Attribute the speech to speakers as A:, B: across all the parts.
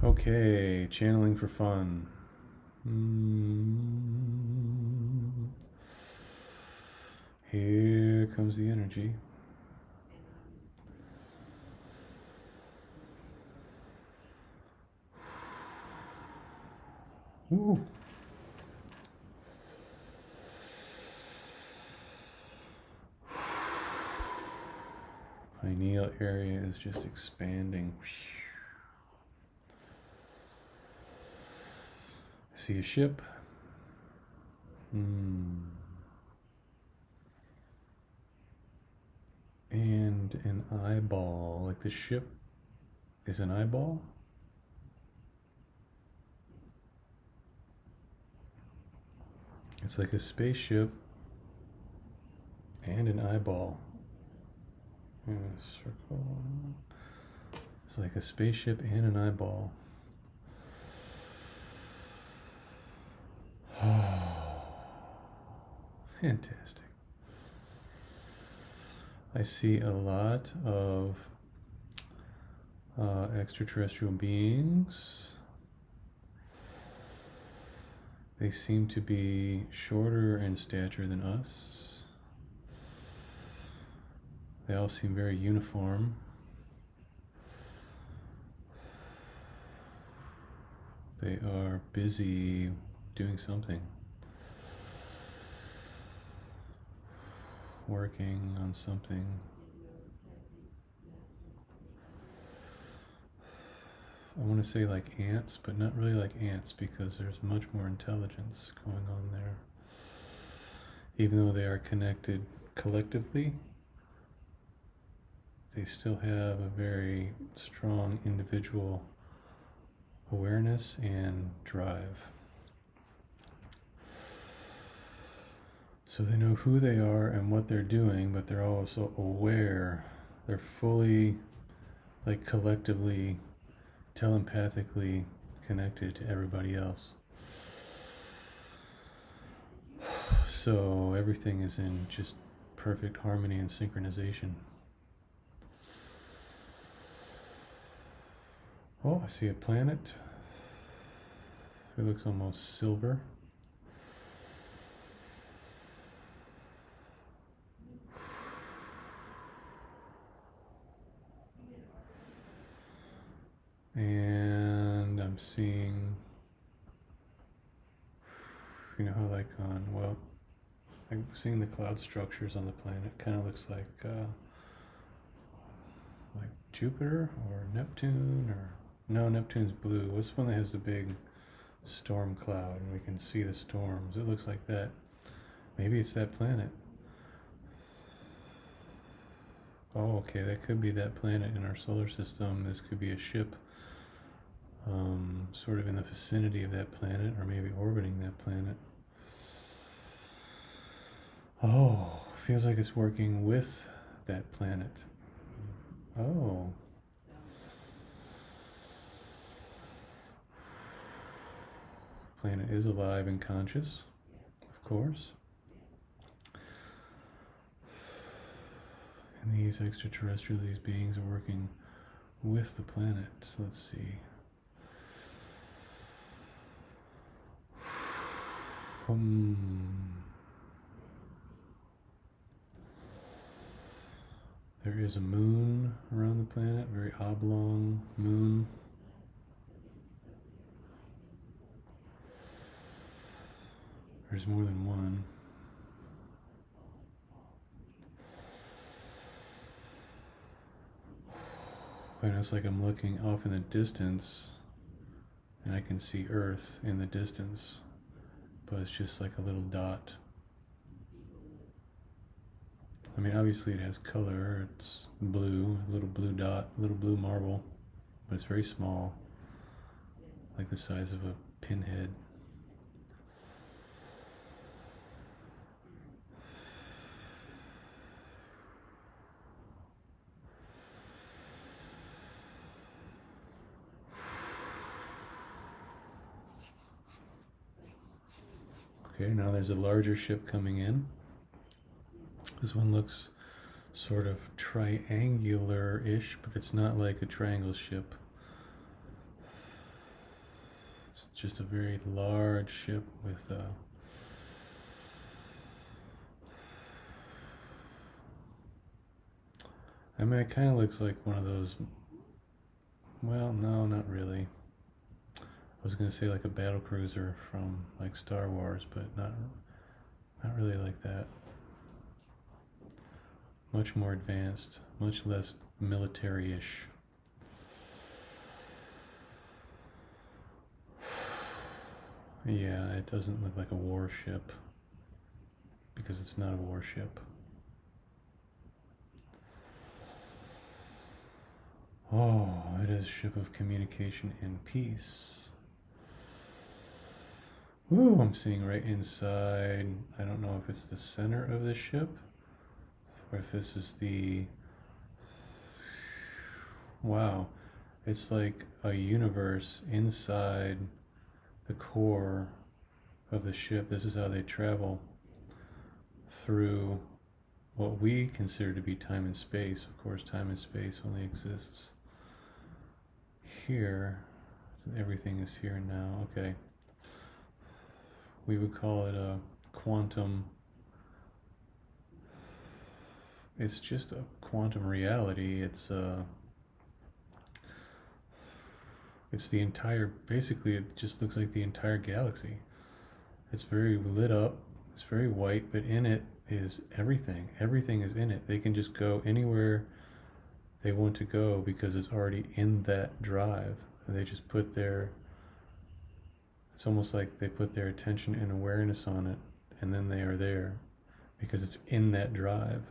A: Okay, channeling for fun. Here comes the energy. Woo. Pineal area is just expanding. I see a ship. And an eyeball. Like the ship is an eyeball? It's like a spaceship and an eyeball. In a circle. It's like a spaceship and an eyeball. Fantastic. I see a lot of extraterrestrial beings. They seem to be shorter in stature than us. They all seem very uniform. They are busy doing something. Working on something. I want to say like ants, but not really like ants because there's much more intelligence going on there. Even though they are connected collectively, they still have a very strong individual awareness and drive. So they know who they are and what they're doing, but they're also aware. They're fully, like collectively, telepathically connected to everybody else. So everything is in just perfect harmony and synchronization. Oh, I see a planet. It looks almost silver. And I'm seeing, you know how like I'm seeing the cloud structures on the planet. Kind of looks like Jupiter or Neptune, or no, Neptune's blue. What's one that has the big storm cloud and we can see the storms? It looks like that. Maybe it's that planet. Oh, okay, that could be that planet in our solar system. This could be a ship sort of in the vicinity of that planet, or maybe orbiting that planet. Oh, feels like it's working with that planet. Oh. Planet is alive and conscious, of course. And these extraterrestrials, these beings are working with the planet. So let's see. There is a moon around the planet, very oblong moon. There's more than one. And it's like I'm looking off in the distance and I can see Earth in the distance, but it's just like a little dot. I mean, obviously it has color. It's blue, a little blue dot, a little blue marble, but it's very small, like the size of a pinhead. Okay, now there's a larger ship coming in. This one looks sort of triangular-ish, but it's not like a triangle ship. just a very large ship with I mean, it kind of looks like one of those. Well, no, not really. I was gonna say like a battle cruiser from like Star Wars, but not really like that. Much more advanced, much less military-ish. Yeah, it doesn't look like a warship because it's not a warship. Oh, it is a ship of communication and peace. Ooh, I'm seeing right inside. I don't know if it's the center of the ship or if this is the. Wow, it's like a universe inside the core of the ship. This is how they travel through what we consider to be time and space. Of course, time and space only exists here. So everything is here now. Okay. We would call it a quantum. It's just a quantum reality. It's the entire, basically it just looks like the entire galaxy. It's very lit up, it's very white, but in it is everything. Everything is in it. They can just go anywhere they want to go because it's already in that drive. And they just put their, it's almost like they put their attention and awareness on it, and then they are there because it's in that drive.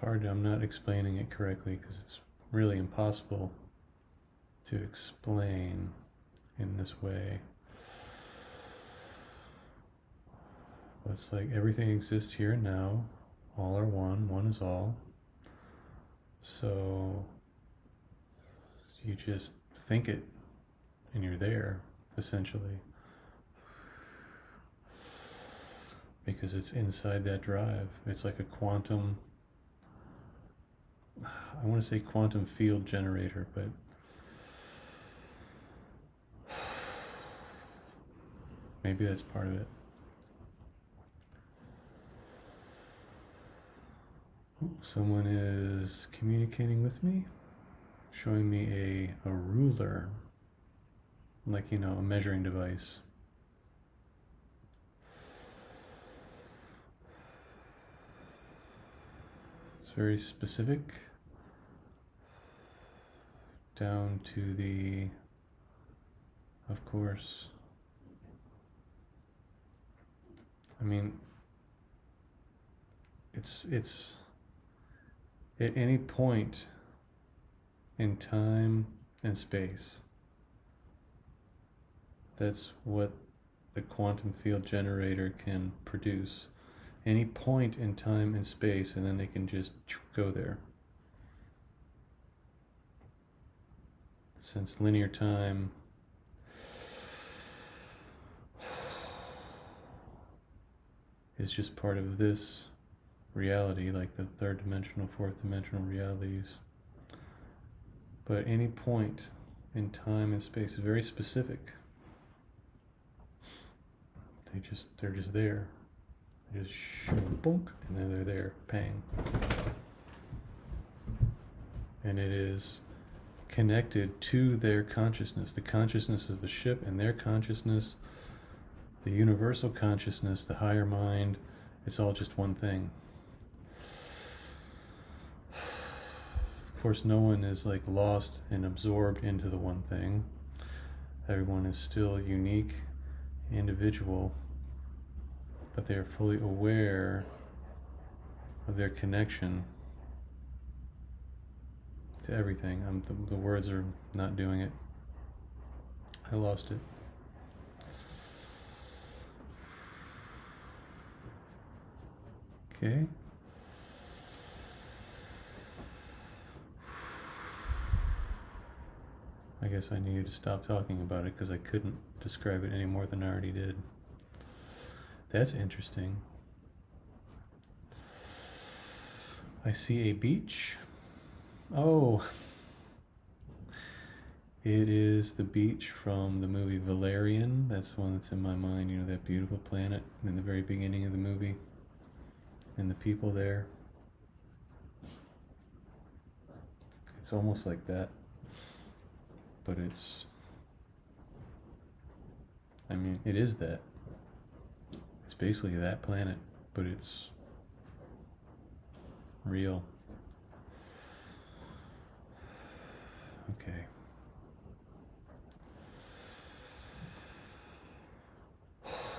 A: Hard. I'm not explaining it correctly because it's really impossible to explain in this way. It's like everything exists here and now. All are one. One is all. So you just think it and you're there, essentially. Because it's inside that drive. It's like a quantum, I want to say quantum field generator, but maybe that's part of it. Someone is communicating with me, showing me a ruler, like, a measuring device. It's very specific, down to the, of course, I mean, it's at any point in time and space. That's what the quantum field generator can produce. Any point in time and space, and then they can just go there. Since linear time is just part of this reality, like the third dimensional, fourth dimensional realities. But any point in time and space is very specific. They're just there. They just boom, and then they're there, pang. And it is connected to their consciousness, the consciousness of the ship and their consciousness, the universal consciousness, the higher mind. It's all just one thing. Of course, no one is like lost and absorbed into the one thing. Everyone is still unique, individual, but they are fully aware of their connection to everything. The words are not doing it. I lost it. Okay. I guess I needed to stop talking about it because I couldn't describe it any more than I already did. That's interesting. I see a beach. Oh, it is the beach from the movie Valerian. That's the one that's in my mind, you know, that beautiful planet in the very beginning of the movie. And the people there. It's almost like that. But it's, I mean, it is that. It's basically that planet, but it's real. Okay.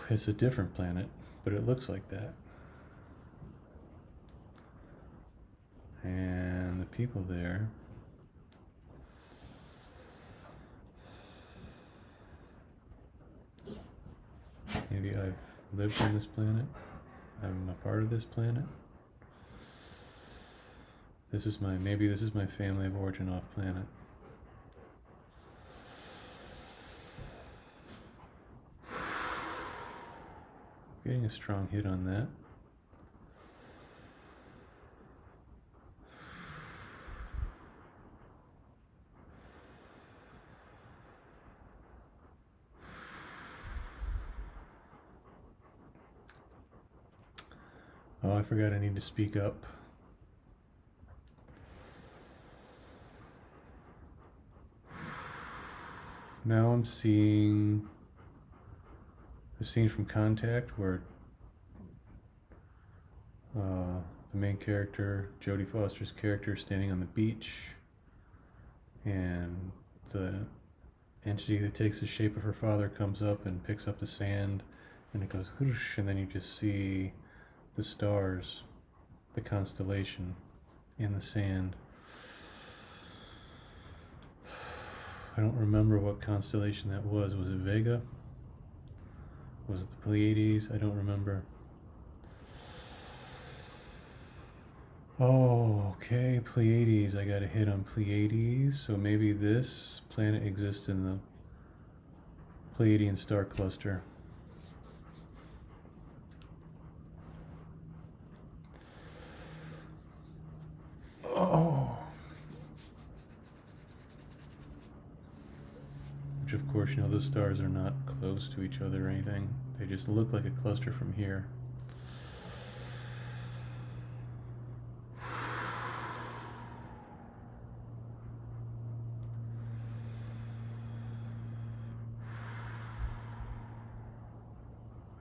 A: It's a different planet, but it looks like that. And the people there. Maybe I've lived on this planet. I'm a part of this planet. Maybe this is my family of origin off planet. Getting a strong hit on that. Oh, I forgot I need to speak up. Now I'm seeing the scene from Contact where the main character, Jodie Foster's character, is standing on the beach, and the entity that takes the shape of her father comes up and picks up the sand, and it goes whoosh, and then you just see the stars, the constellation in the sand. I don't remember what constellation that was. Was it Vega? Was it the Pleiades? I don't remember. Oh, okay, Pleiades. I got a hit on Pleiades. So maybe this planet exists in the Pleiadian star cluster. Oh. Which, of course, you know, those stars are not close to each other or anything. They just look like a cluster from here.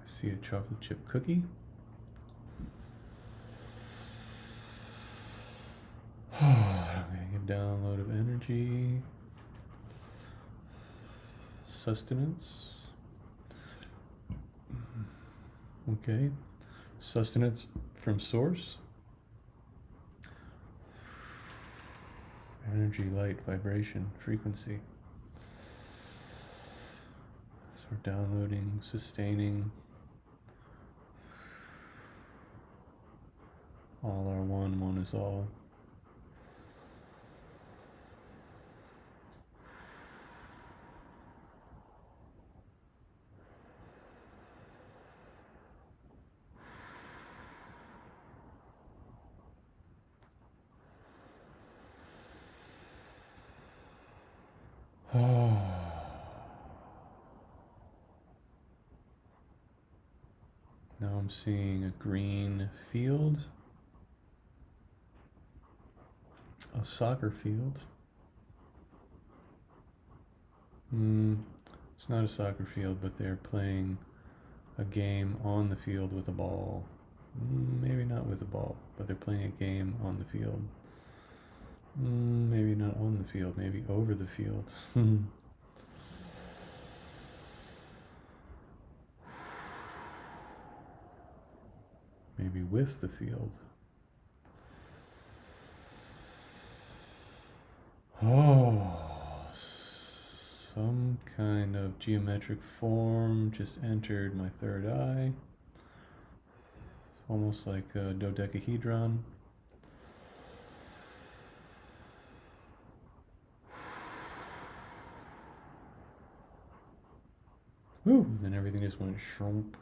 A: I see a chocolate chip cookie. I'm getting a download of energy. Sustenance. Okay. Sustenance from source. Energy, light, vibration, frequency. So we're downloading, sustaining. All are one, one is all. Oh. Now I'm seeing a green field, a soccer field. It's not a soccer field, but they're playing a game on the field with a ball. Maybe not with a ball, but they're playing a game on the field. Maybe not on the field, maybe over the field. Maybe with the field. Oh, some kind of geometric form just entered my third eye. It's almost like a dodecahedron. Woo! And then everything just went shrump.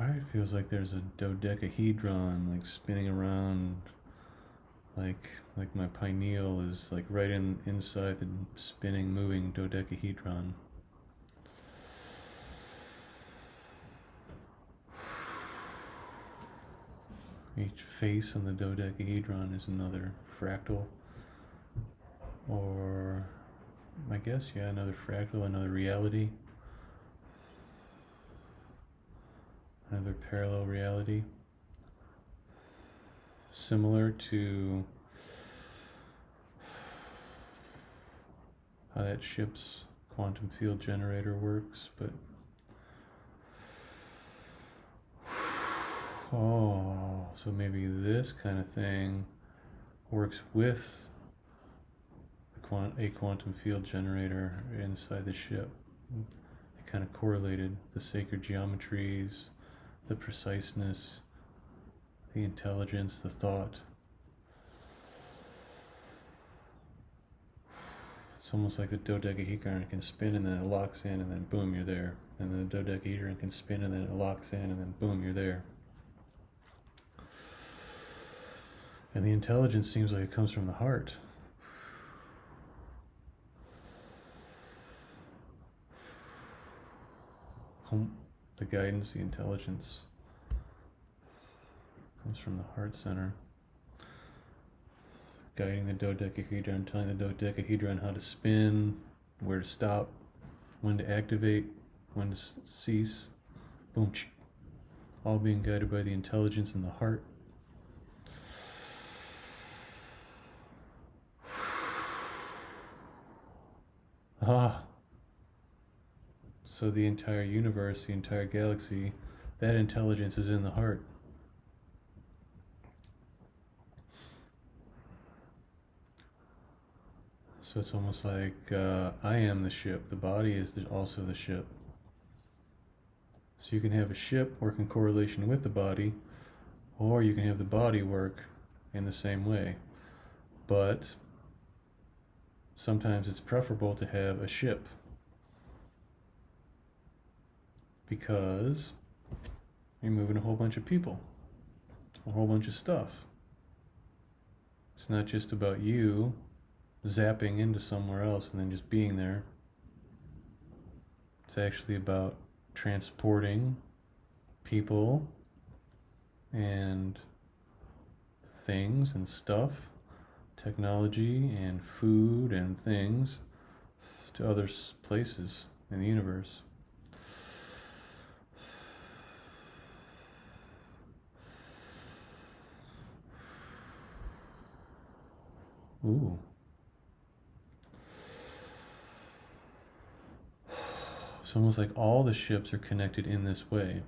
A: Probably feels like there's a dodecahedron like spinning around, like my pineal is like right inside the spinning, moving dodecahedron. Each face on the dodecahedron is another fractal, or I guess, yeah, another fractal, another reality, another parallel reality, similar to how that ship's quantum field generator works, but oh, so maybe this kind of thing works with a quantum field generator inside the ship. It kind of correlated the sacred geometries, the preciseness, the intelligence, the thought. It's almost like the dodecahedron can spin and then it locks in and then boom, you're there. And the dodecahedron can spin and then it locks in and then boom, you're there. And the intelligence seems like it comes from the heart. The guidance, the intelligence comes from the heart center. Guiding the dodecahedron, telling the dodecahedron how to spin, where to stop, when to activate, when to cease. Boom. All being guided by the intelligence in the heart. So the entire universe, the entire galaxy, that intelligence is in the heart. So it's almost like I am the ship. The body is also the ship. So you can have a ship work in correlation with the body, or you can have the body work in the same way. But sometimes it's preferable to have a ship, because you're moving a whole bunch of people, a whole bunch of stuff. It's not just about you zapping into somewhere else and then just being there. It's actually about transporting people and things and stuff, technology and food and things to other places in the universe. Ooh. It's almost like all the ships are connected in this way.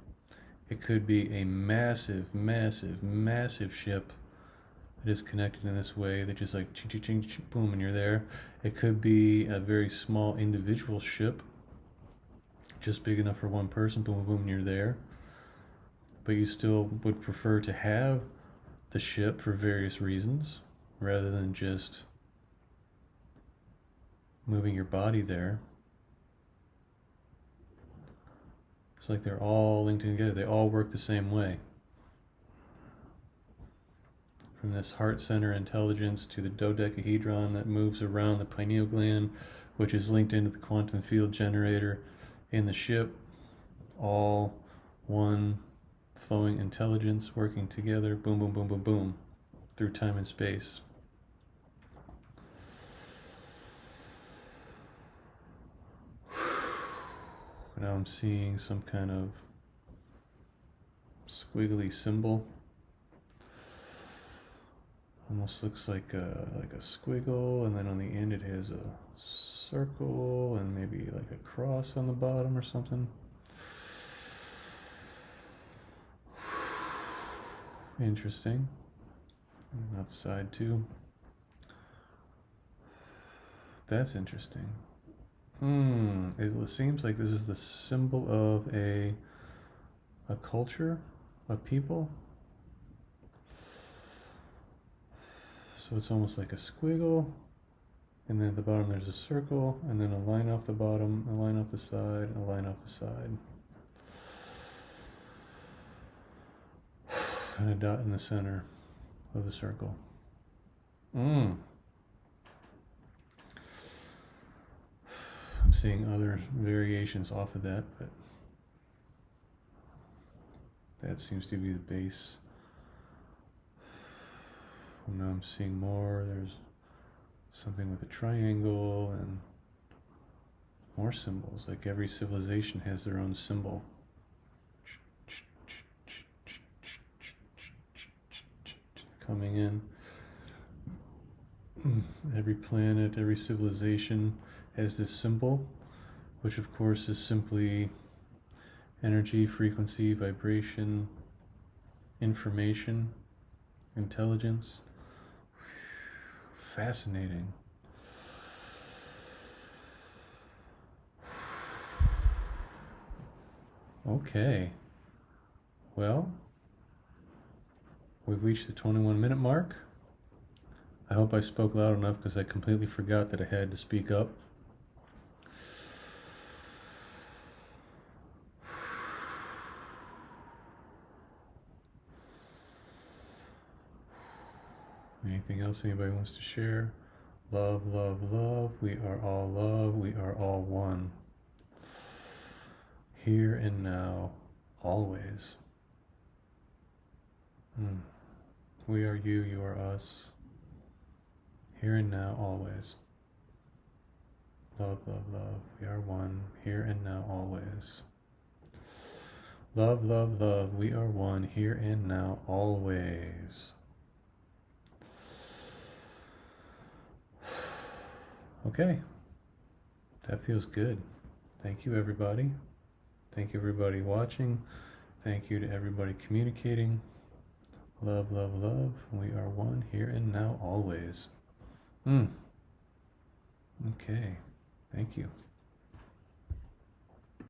A: It could be a massive, massive, massive ship that is connected in this way that just like ching, ching, ching, ching, boom, and you're there. It could be a very small individual ship, just big enough for one person, boom, boom, and you're there. But you still would prefer to have the ship for various reasons, rather than just moving your body there. It's like they're all linked together. They all work the same way. From this heart center intelligence to the dodecahedron that moves around the pineal gland, which is linked into the quantum field generator in the ship. All one flowing intelligence working together. Boom, boom, boom, boom, boom. Through time and space. Now I'm seeing some kind of squiggly symbol. Almost looks like a squiggle, and then on the end it has a circle and maybe like a cross on the bottom or something. Interesting. Outside too. That's interesting. It seems like this is the symbol of a culture, a people. So it's almost like a squiggle, and then at the bottom there's a circle, and then a line off the bottom, a line off the side, and a line off the side. And a dot in the center of the circle. I'm seeing other variations off of that, but that seems to be the base. Now I'm seeing more. There's something with a triangle and more symbols. Like every civilization has their own symbol. Coming in. Every planet, every civilization has this symbol, which of course is simply energy, frequency, vibration, information, intelligence. Fascinating. Okay. Well, we've reached the 21-minute mark. I hope I spoke loud enough because I completely forgot that I had to speak up. Anything else anybody wants to share? Love, love, love. We are all love. We are all one. Here and now, always. We are you, you are us. Here and now, always. Love, love, love. We are one. Here and now, always. Love, love, love. We are one. Here and now, always. Okay. That feels good. Thank you, everybody. Thank you, everybody watching. Thank you to everybody communicating. Love, love, love. We are one here and now, always. Okay. Thank you.